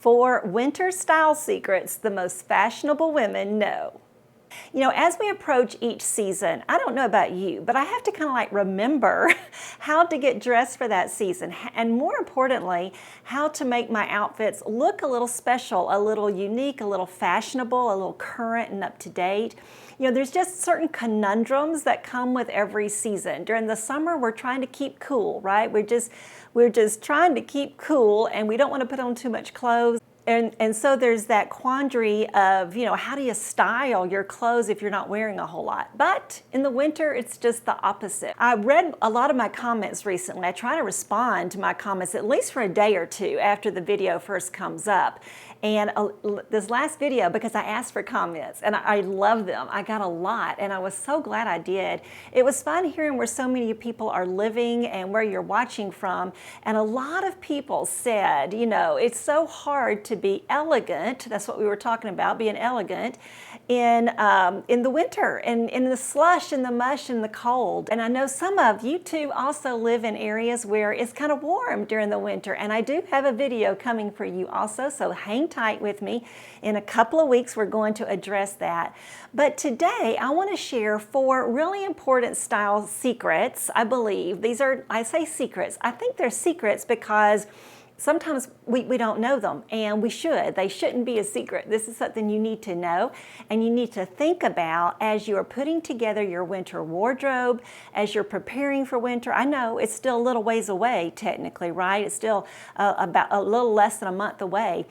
4 winter style secrets the most fashionable women know. You know, as we approach each season, I don't know about you, but I have to kind of like remember how to get dressed for that season. And more importantly, how to make my outfits look a little special, a little unique, a little fashionable, a little current and up to date. You know, there's just certain conundrums that come with every season. During the summer, we're trying to keep cool, right? We're just trying to keep cool, and we don't want to put on too much clothes. And so there's that quandary of, you know, how do you style your clothes if you're not wearing a whole lot? But in the winter, it's just the opposite. I read a lot of my comments recently. I try to respond to my comments at least for a day or two after the video first comes up. And this last video, because I asked for comments, and I love them. I got a lot, and I was so glad I did. It was fun hearing where so many people are living and where you're watching from. And a lot of people said, you know, it's so hard to be elegant. That's what we were talking about, being elegant in the winter and in the slush and the mush and the cold. And I know some of you too also live in areas where it's kind of warm during the winter. And I do have a video coming for you also, so hang tight with me. In a couple of weeks, we're going to address that. But today, I want to share 4 really important style secrets, I believe. These are, I say secrets. I think they're secrets because sometimes we don't know them, and we should. They shouldn't be a secret. This is something you need to know, and you need to think about as you're putting together your winter wardrobe, as you're preparing for winter. I know it's still a little ways away, technically, right? It's still about a little less than a month away.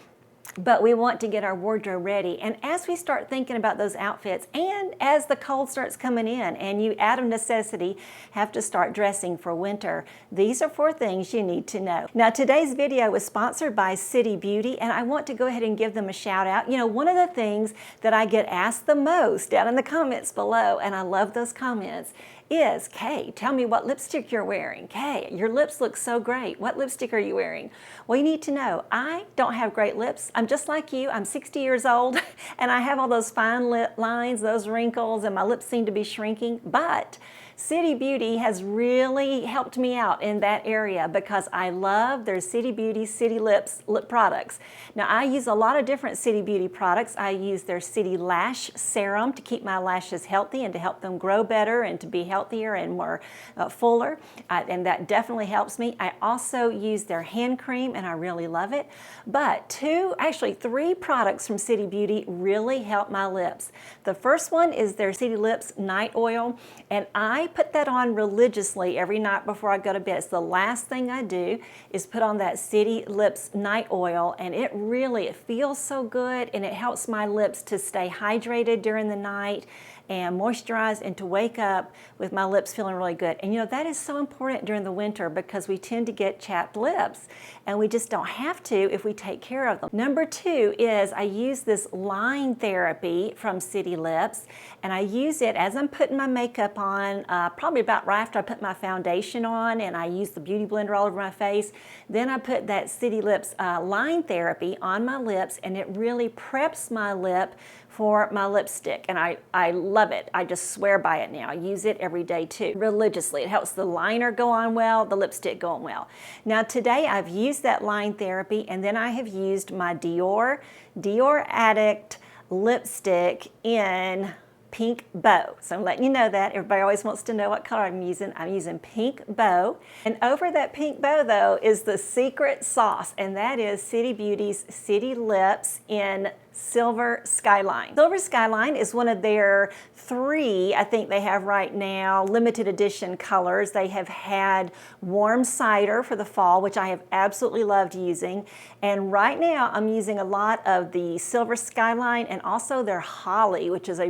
But we want to get our wardrobe ready. And as we start thinking about those outfits, and as the cold starts coming in, and you out of necessity have to start dressing for winter, these are 4 things you need to know. Now, today's video was sponsored by City Beauty, and I want to go ahead and give them a shout out. You know, one of the things that I get asked the most down in the comments below, and I love those comments, is, Kay, tell me what lipstick you're wearing. Kay, your lips look so great. What lipstick are you wearing? Well, you need to know, I don't have great lips. I'm just like you. I'm 60 years old, and I have all those fine lip lines, those wrinkles, and my lips seem to be shrinking. But City Beauty has really helped me out in that area because I love their City Beauty City Lips lip products. Now, I use a lot of different City Beauty products. I use their City Lash Serum to keep my lashes healthy and to help them grow better and to be healthier and more fuller, and that definitely helps me. I also use their hand cream, and I really love it. But 3 products from City Beauty really help my lips. The first one is their City Lips Night Oil, and I put that on religiously every night before I go to bed. It's the last thing I do is put on that City Lips Night Oil, and it feels so good, and it helps my lips to stay hydrated during the night and moisturized, and to wake up with my lips feeling really good. And you know, that is so important during the winter because we tend to get chapped lips, and we just don't have to if we take care of them. Number 2 is I use this line therapy from City Lips, and I use it as I'm putting my makeup on, probably about right after I put my foundation on, and I use the Beauty Blender all over my face. Then I put that City Lips line therapy on my lips, and it really preps my lip for my lipstick, and I love it. I just swear by it now. I use it every day too, religiously. It helps the liner go on well, the lipstick go on well. Now today I've used that line therapy, and then I have used my Dior Addict lipstick in Pink Bow. So I'm letting you know that. Everybody always wants to know what color I'm using. I'm using Pink Bow. And over that Pink Bow though is the secret sauce, and that is City Beauty's City Lips in Silver Skyline. Silver Skyline is one of their 3, I think they have right now, limited edition colors. They have had Warm Cider for the fall, which I have absolutely loved using. And right now I'm using a lot of the Silver Skyline and also their Holly, which is a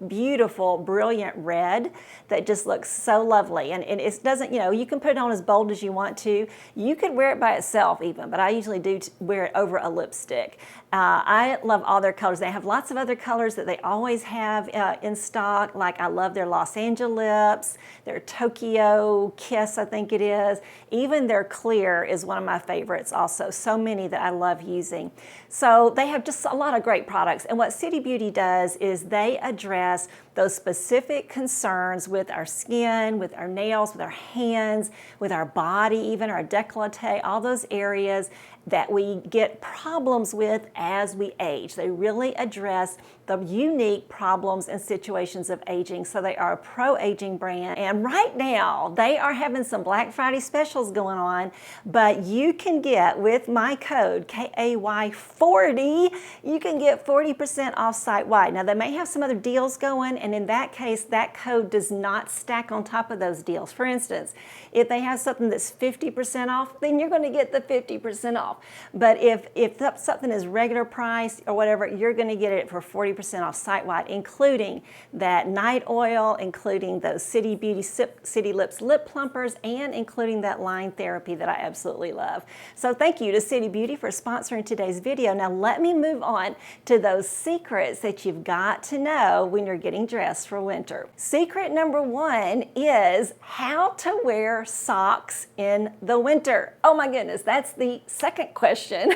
beautiful, brilliant red that just looks so lovely. And it doesn't, you know, you can put it on as bold as you want to. You could wear it by itself even, but I usually do wear it over a lipstick. I love all their colors. They have lots of other colors that they always have in stock. Like I love their Los Angeles, their Tokyo Kiss, I think it is. Even their Clear is one of my favorites also. So many that I love using. So they have just a lot of great products. And what City Beauty does is they address those specific concerns with our skin, with our nails, with our hands, with our body, even our décolleté, all those areas. that we get problems with as we age. They really address the unique problems and situations of aging. So they are a pro-aging brand. And right now, they are having some Black Friday specials going on, but you can get, with my code, KAY40, you can get 40% off site-wide. Now, they may have some other deals going, and in that case, that code does not stack on top of those deals. For instance, if they have something that's 50% off, then you're going to get the 50% off. But if something is regular price or whatever, you're going to get it for 40% off site-wide, including that night oil, including those City Beauty City Lips lip plumpers, and including that line therapy that I absolutely love. So thank you to City Beauty for sponsoring today's video. Now let me move on to those secrets that you've got to know when you're getting dressed for winter. Secret number one is how to wear socks in the winter. Oh my goodness, that's the second question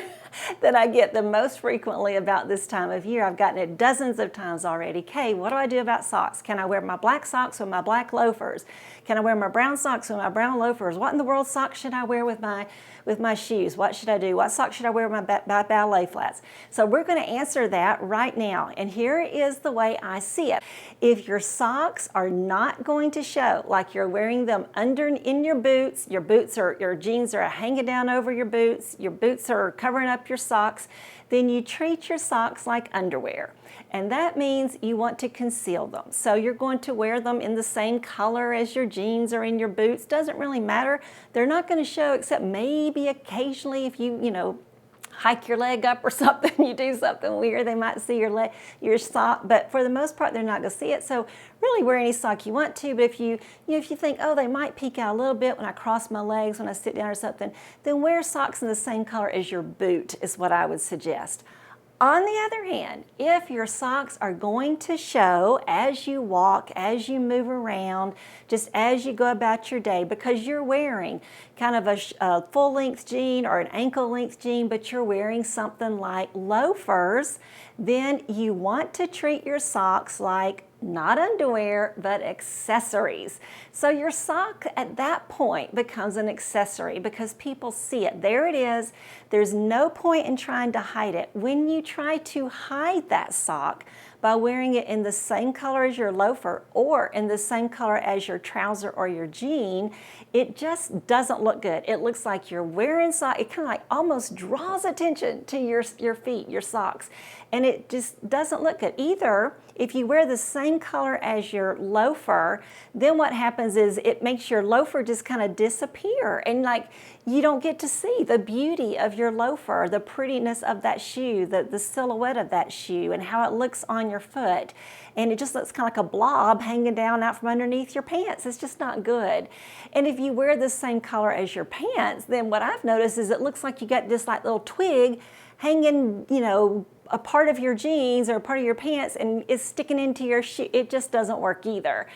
that I get the most frequently about this time of year. I've gotten it dozens of times already. Kay, what do I do about socks? Can I wear my black socks with my black loafers? Can I wear my brown socks with my brown loafers? What in the world socks should I wear with my shoes? What should I do? What socks should I wear with my ballet flats? So we're going to answer that right now. And here is the way I see it. If your socks are not going to show, like you're wearing them under in your boots or your jeans are hanging down over your boots are covering up your socks, then you treat your socks like underwear. And that means you want to conceal them. So you're going to wear them in the same color as your jeans or in your boots. Doesn't really matter. They're not going to show, except maybe occasionally if you hike your leg up or something, you do something weird, they might see your sock, but for the most part, they're not going to see it. So really wear any sock you want to, but if you think, oh, they might peek out a little bit when I cross my legs, when I sit down or something, then wear socks in the same color as your boot is what I would suggest. On the other hand, if your socks are going to show as you walk, as you move around, just as you go about your day, because you're wearing kind of a full-length jean or an ankle-length jean, but you're wearing something like loafers, then you want to treat your socks like not underwear, but accessories. So your sock at that point becomes an accessory because people see it. There it is. There's no point in trying to hide it. When you try to hide that sock by wearing it in the same color as your loafer or in the same color as your trouser or your jean, it just doesn't look good. It looks like you're wearing socks. It kind of like almost draws attention to your feet, your socks, and it just doesn't look good. Either if you wear the same color as your loafer, then what happens is it makes your loafer just kind of disappear, and like you don't get to see the beauty of your loafer, the prettiness of that shoe, the silhouette of that shoe, and how it looks on your foot. And it just looks kind of like a blob hanging down out from underneath your pants. It's just not good. And if you wear the same color as your pants, then what I've noticed is it looks like you got this like little twig hanging, a part of your jeans or a part of your pants, and it's sticking into your shoe. It just doesn't work either.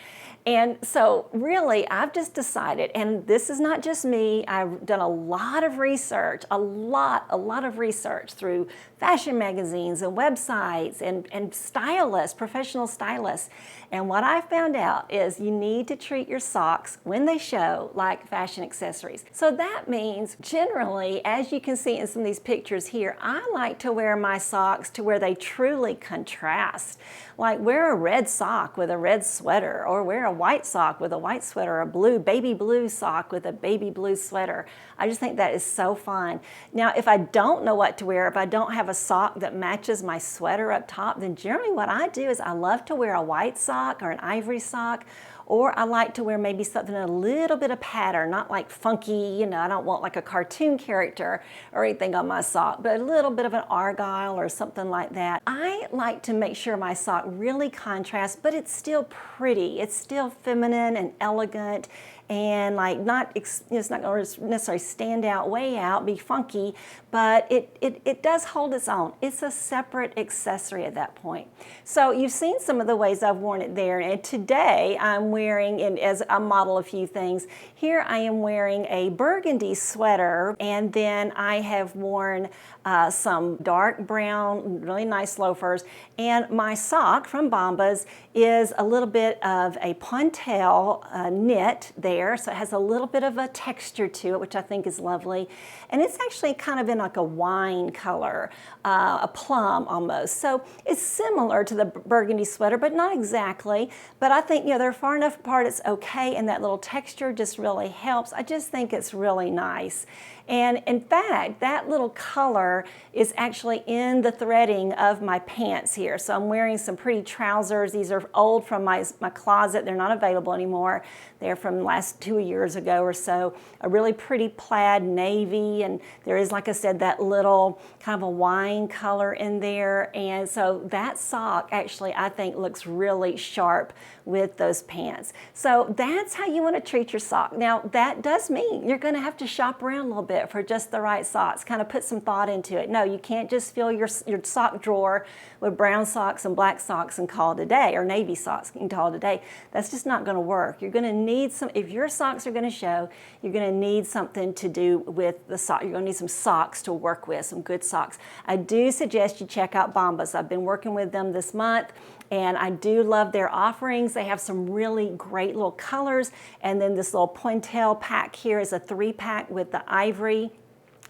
And so really, I've just decided, and this is not just me, I've done a lot of research, a lot of research through fashion magazines and websites and stylists, professional stylists. And what I found out is you need to treat your socks when they show like fashion accessories. So that means generally, as you can see in some of these pictures here, I like to wear my socks to where they truly contrast. Like wear a red sock with a red sweater, or wear a white sock with a white sweater, a baby blue sock with a baby blue sweater. I just think that is so fun. Now, if I don't know what to wear, if I don't have a sock that matches my sweater up top, then generally what I do is I love to wear a white sock or an ivory sock, or I like to wear maybe something in a little bit of pattern, not like funky, I don't want like a cartoon character or anything on my sock, but a little bit of an argyle or something like that. I like to make sure my sock really contrasts, but it's still pretty. It's still feminine and elegant, and like it's not going to necessarily stand out, way out, be funky, but it does hold its own. It's a separate accessory at that point. So you've seen some of the ways I've worn it there, and today I'm wearing, and as I model a few things, here I am wearing a burgundy sweater, and then I have worn some dark brown, really nice loafers, and my sock from Bombas is a little bit of a Pontel knit there. there, so it has a little bit of a texture to it, which I think is lovely. And it's actually kind of in like a wine color, a plum almost. So it's similar to the burgundy sweater, but not exactly. But I think, they're far enough apart, it's okay, and that little texture just really helps. I just think it's really nice. And in fact, that little color is actually in the threading of my pants here. So I'm wearing some pretty trousers. These are old from my closet. They're not available anymore. They're from the last 2 years ago or so. A really pretty plaid navy, and there is, like I said, that little kind of a wine color in there. And so that sock actually, I think, looks really sharp with those pants. So that's how you want to treat your sock. Now, that does mean you're going to have to shop around a little bit for just the right socks, kind of put some thought into it. No, you can't just fill your sock drawer with brown socks and black socks and call it a day, or navy socks and call it a day. That's just not going to work. You're going to need some, if your socks are going to show, you're going to need something to do with the sock. You're going to need some socks to work with, some good socks. I do suggest you check out Bombas. I've been working with them this month, and I do love their offerings. They have some really great little colors. And then this little pointelle pack here is a 3-pack with the ivory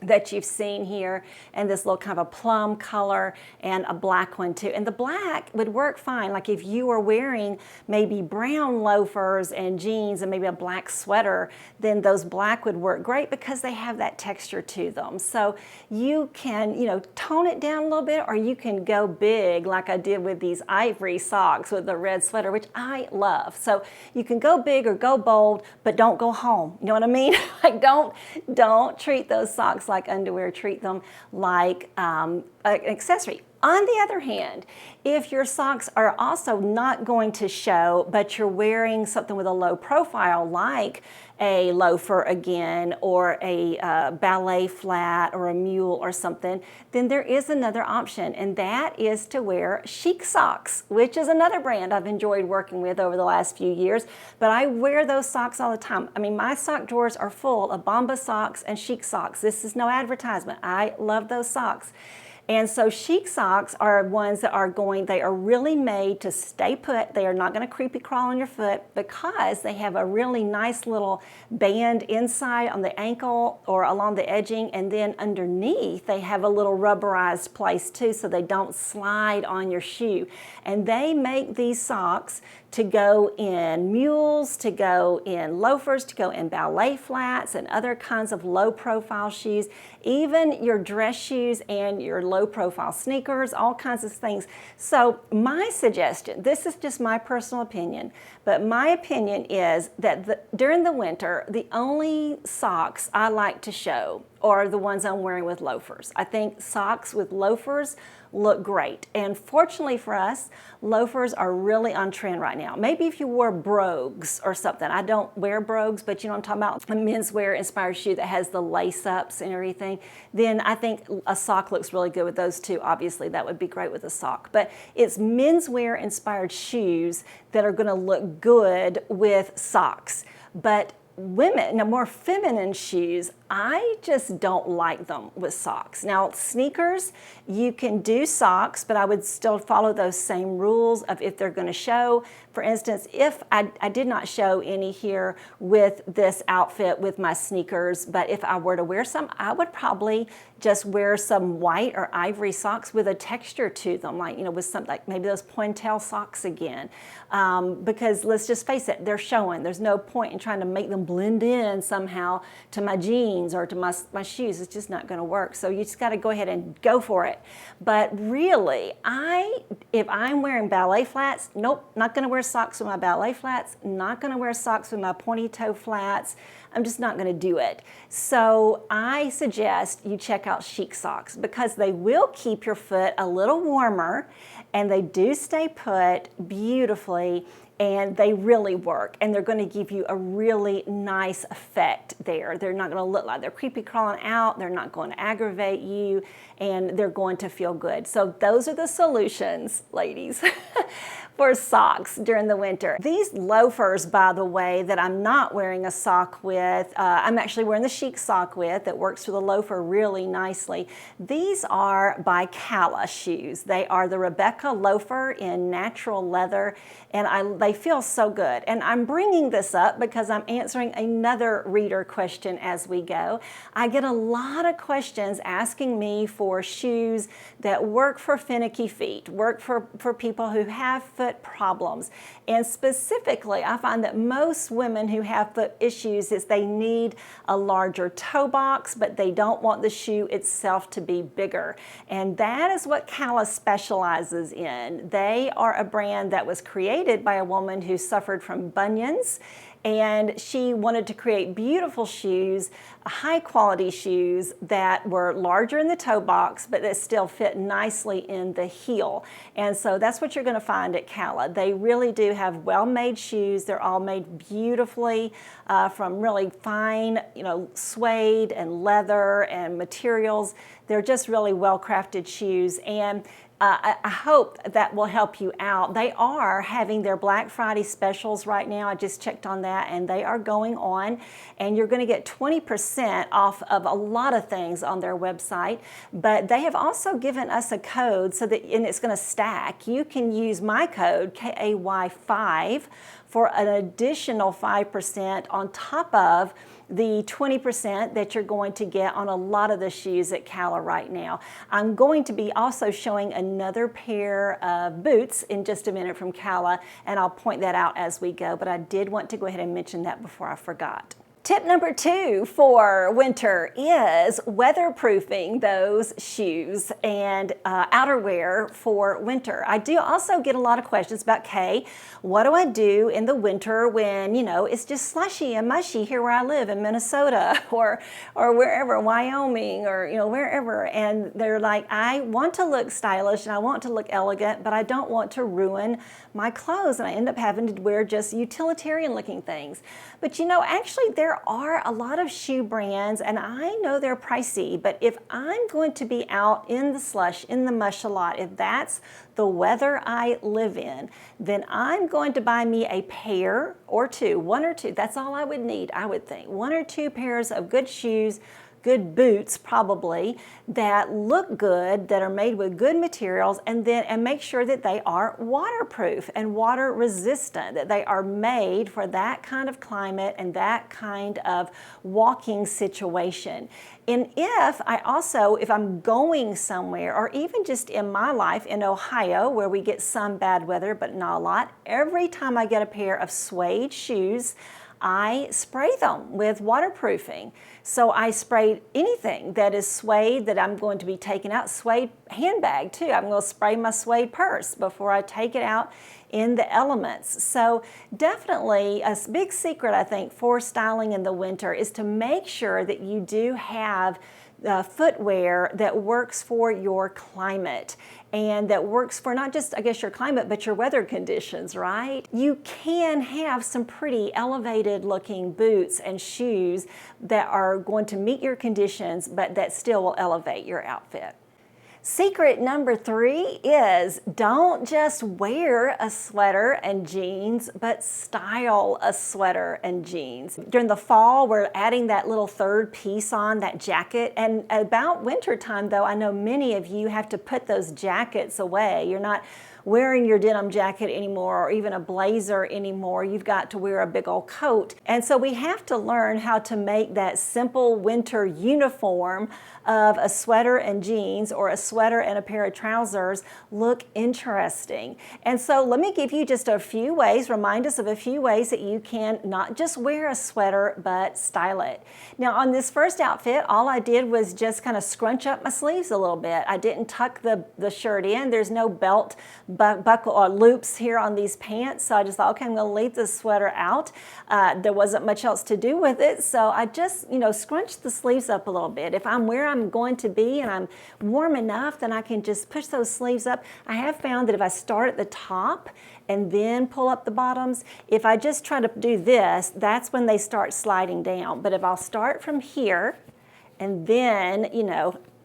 that you've seen here, and this little kind of a plum color and a black one too. And the black would work fine. Like if you were wearing maybe brown loafers and jeans and maybe a black sweater, then those black would work great because they have that texture to them. So you can, tone it down a little bit, or you can go big like I did with these ivory socks with the red sweater, which I love. So you can go big or go bold, but don't go home. You know what I mean? Like don't treat those socks like underwear, treat them like an accessory. On the other hand, if your socks are also not going to show, but you're wearing something with a low profile, like a loafer again, or a ballet flat, or a mule or something, then there is another option, and that is to wear Chic socks, which is another brand I've enjoyed working with over the last few years, but I wear those socks all the time. I mean, my sock drawers are full of Bombas socks and Chic socks. This is no advertisement. I love those socks. And so Chic socks are ones that they are really made to stay put. They are not going to creepy crawl on your foot because they have a really nice little band inside on the ankle or along the edging, and then underneath they have a little rubberized place too, so they don't slide on your shoe. And they make these socks to go in mules, to go in loafers, to go in ballet flats and other kinds of low profile shoes, even your dress shoes and your low profile sneakers, all kinds of things. So my suggestion, this is just my personal opinion, but my opinion is that during the winter, the only socks I like to show are the ones I'm wearing with loafers. I think socks with loafers look great. And fortunately for us, loafers are really on trend right now. Maybe if you wore brogues or something. I don't wear brogues, but you know what I'm talking about, a menswear inspired shoe that has the lace ups and everything, then I think a sock looks really good with those too. Obviously, that would be great with a sock. But it's menswear inspired shoes that are gonna look good with socks. But women, now more feminine shoes, I just don't like them with socks. Now sneakers, you can do socks, but I would still follow those same rules of if they're going to show. For instance, if I did not show any here with this outfit with my sneakers, but if I were to wear some, I would probably just wear some white or ivory socks with a texture to them, like, with some, like maybe those pointelle socks again. Because let's just face it, they're showing. There's no point in trying to make them blend in somehow to my jeans or to my shoes. It's just not going to work. So you just got to go ahead and go for it. But really, if I'm wearing ballet flats, nope, not going to wear socks with my ballet flats, not going to wear socks with my pointy toe flats. I'm just not going to do it. So I suggest you check out Chic socks because they will keep your foot a little warmer, and they do stay put beautifully, and they really work, and they're going to give you a really nice effect there. They're not going to look like they're creepy crawling out, they're not going to aggravate you, and they're going to feel good. So those are the solutions, ladies. for socks during the winter. These loafers, by the way, that I'm not wearing a sock with, I'm actually wearing the chic sock with that works for the loafer really nicely. These are by Cala shoes. They are the Rebecca loafer in natural leather, and they feel so good. And I'm bringing this up because I'm answering another reader question as we go. I get a lot of questions asking me for shoes that work for finicky feet, work for people who have foot problems. And specifically, I find that most women who have foot issues is they need a larger toe box, but they don't want the shoe itself to be bigger. And that is what Cala specializes in. They are a brand that was created by a woman who suffered from bunions, and she wanted to create beautiful shoes, high quality shoes that were larger in the toe box, but that still fit nicely in the heel. And so that's what you're going to find at Cala. They really do have well-made shoes. They're all made beautifully from really fine, suede and leather and materials. They're just really well-crafted shoes. And I hope that will help you out. They are having their Black Friday specials right now. I just checked on that, and they are going on, and you're going to get 20% off of a lot of things on their website. But they have also given us a code so that, and it's going to stack. You can use my code, KAY5, for an additional 5% on top of the 20% that you're going to get on a lot of the shoes at Cala right now. I'm going to be also showing another pair of boots in just a minute from Cala, and I'll point that out as we go, but I did want to go ahead and mention that before I forgot. Tip number 2 for winter is weatherproofing those shoes and outerwear for winter. I do also get a lot of questions about, Kay, what do I do in the winter when, it's just slushy and mushy here where I live in Minnesota or wherever, Wyoming or, wherever. And they're like, I want to look stylish and I want to look elegant, but I don't want to ruin my clothes. And I end up having to wear just utilitarian looking things. But actually there are a lot of shoe brands, and I know they're pricey, but if I'm going to be out in the slush, in the mush a lot, if that's the weather I live in, then I'm going to buy me a pair or two, one or two. That's all I would need, I would think. 1 or 2 pairs of good shoes, good boots probably, that look good, that are made with good materials, and make sure that they are waterproof and water resistant, that they are made for that kind of climate and that kind of walking situation. And if I'm going somewhere, or even just in my life in Ohio, where we get some bad weather, but not a lot, every time I get a pair of suede shoes, I spray them with waterproofing. So I spray anything that is suede that I'm going to be taking out. Suede handbag too. I'm going to spray my suede purse before I take it out in the elements. So definitely a big secret, I think, for styling in the winter is to make sure that you do have footwear that works for your climate and that works for not just, your climate, but your weather conditions, right? You can have some pretty elevated looking boots and shoes that are going to meet your conditions, but that still will elevate your outfit. Secret number 3 is don't just wear a sweater and jeans, but style a sweater and jeans. During the fall, we're adding that little third piece on, that jacket. And about winter time, though, I know many of you have to put those jackets away. You're not wearing your denim jacket anymore or even a blazer anymore. You've got to wear a big old coat. And so we have to learn how to make that simple winter uniform of a sweater and jeans or a sweater and a pair of trousers look interesting. And so let me give you just a few ways, remind us of a few ways that you can not just wear a sweater, but style it. Now on this first outfit, all I did was just kind of scrunch up my sleeves a little bit. I didn't tuck the shirt in. There's no belt buckle or loops here on these pants. So I just thought, okay, I'm going to leave this sweater out. There wasn't much else to do with it. So I just, scrunched the sleeves up a little bit. If I'm where I'm going to be and I'm warm enough, then I can just push those sleeves up. I have found that if I start at the top and then pull up the bottoms, if I just try to do this, that's when they start sliding down. But if I'll start from here and then,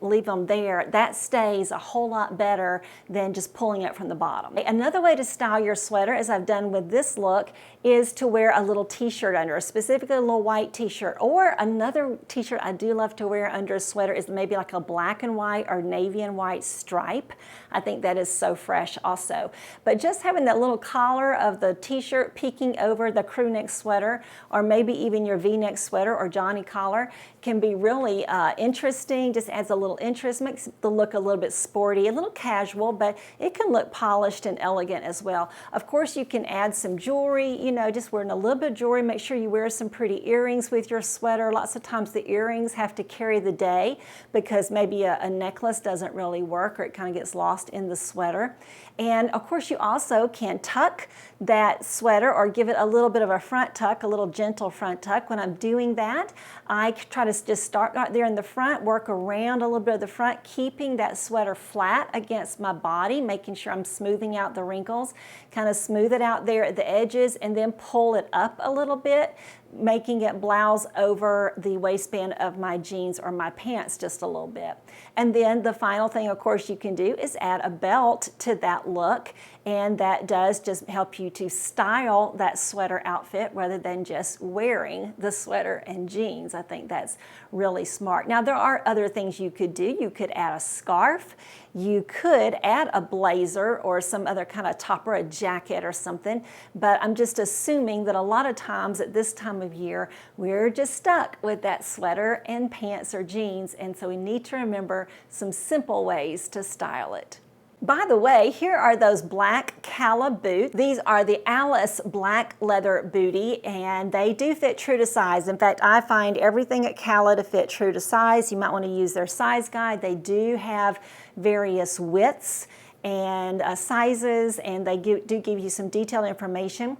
leave them there, that stays a whole lot better than just pulling it from the bottom. Another way to style your sweater, as I've done with this look, is to wear a little t-shirt under, specifically a little white t-shirt. Or another t-shirt I do love to wear under a sweater is maybe like a black and white or navy and white stripe. I think that is so fresh also. But just having that little collar of the t-shirt peeking over the crew neck sweater, or maybe even your V-neck sweater or Johnny collar, can be really interesting. Just adds a little interest, makes the look a little bit sporty, a little casual, but it can look polished and elegant as well. Of course, you can add some jewelry, you know, just wearing a little bit of jewelry. Make sure you wear some pretty earrings with your sweater. Lots of times the earrings have to carry the day because maybe a necklace doesn't really work, or it kind of gets lost in the sweater. And of course, you also can tuck that sweater or give it a little bit of a front tuck, a little gentle front tuck. When I'm doing that, I try to just start right there in the front, work around a little bit of the front, keeping that sweater flat against my body, making sure I'm smoothing out the wrinkles, kind of smooth it out there at the edges, and then pull it up a little bit, making it blouse over the waistband of my jeans or my pants just a little bit. And then the final thing, of course, you can do is add a belt to that look, and that does just help you to style that sweater outfit rather than just wearing the sweater and jeans. I think that's really smart. Now, there are other things you could do. You could add a scarf. You could add a blazer or some other kind of top or a jacket or something, but I'm just assuming that a lot of times at this time of year, we're just stuck with that sweater and pants or jeans, and so we need to remember some simple ways to style it. By the way, here are those black Calla boots. These are the Alice black leather bootie, and they do fit true to size. In fact, I find everything at Calla to fit true to size. You might want to use their size guide. They do have various widths and sizes, and they do give you some detailed information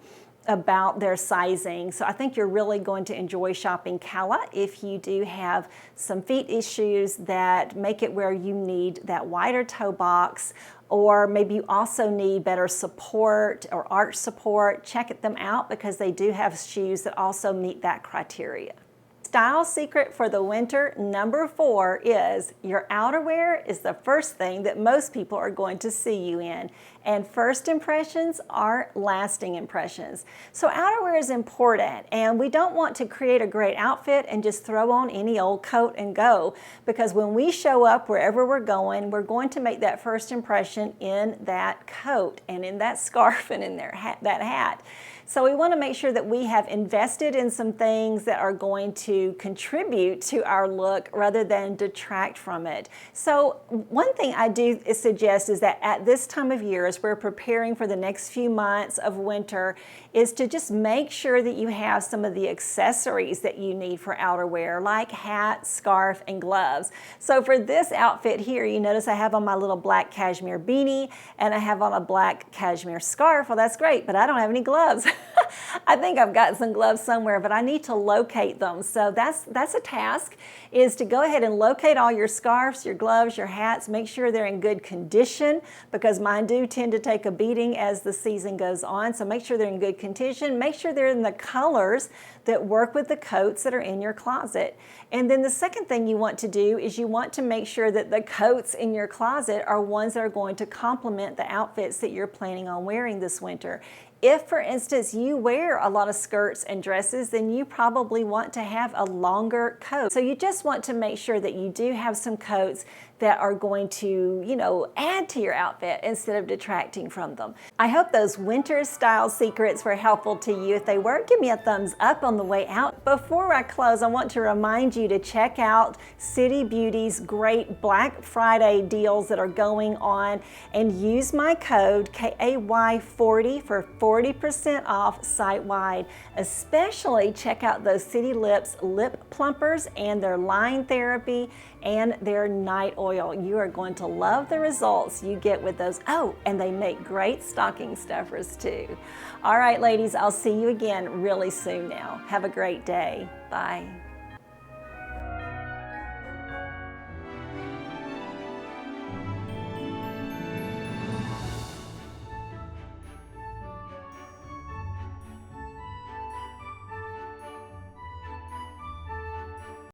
about their sizing. So I think you're really going to enjoy shopping Calla if you do have some feet issues that make it where you need that wider toe box, or maybe you also need better support or arch support. Check them out because they do have shoes that also meet that criteria. Style secret for the winter number 4 is your outerwear is the first thing that most people are going to see you in. And first impressions are lasting impressions. So outerwear is important, and we don't want to create a great outfit and just throw on any old coat and go, because when we show up wherever we're going to make that first impression in that coat and in that scarf and in that hat. So we want to make sure that we have invested in some things that are going to contribute to our look rather than detract from it. So one thing I do suggest is that at this time of year, as we're preparing for the next few months of winter, is to just make sure that you have some of the accessories that you need for outerwear, like hat, scarf, and gloves. So for this outfit here, you notice I have on my little black cashmere beanie and I have on a black cashmere scarf. Well, that's great, but I don't have any gloves. I think I've got some gloves somewhere, but I need to locate them. So that's a task, is to go ahead and locate all your scarves, your gloves, your hats, make sure they're in good condition, because mine do tend to take a beating as the season goes on. So make sure they're in good condition. Make sure they're in the colors that work with the coats that are in your closet. And then the second thing you want to do is you want to make sure that the coats in your closet are ones that are going to complement the outfits that you're planning on wearing this winter. If, for instance, you wear a lot of skirts and dresses, then you probably want to have a longer coat. So you just want to make sure that you do have some coats that are going to, you know, add to your outfit instead of detracting from them. I hope those winter style secrets were helpful to you. If they were, give me a thumbs up on the way out. Before I close, I want to remind you to check out City Beauty's great Black Friday deals that are going on, and use my code KAY40 for 40% off site-wide. Especially check out those City Lips lip plumpers and their line therapy and their night oil. You are going to love the results you get with those. Oh, and they make great stocking stuffers too. All right, ladies, I'll see you again really soon now. Have a great day. Bye.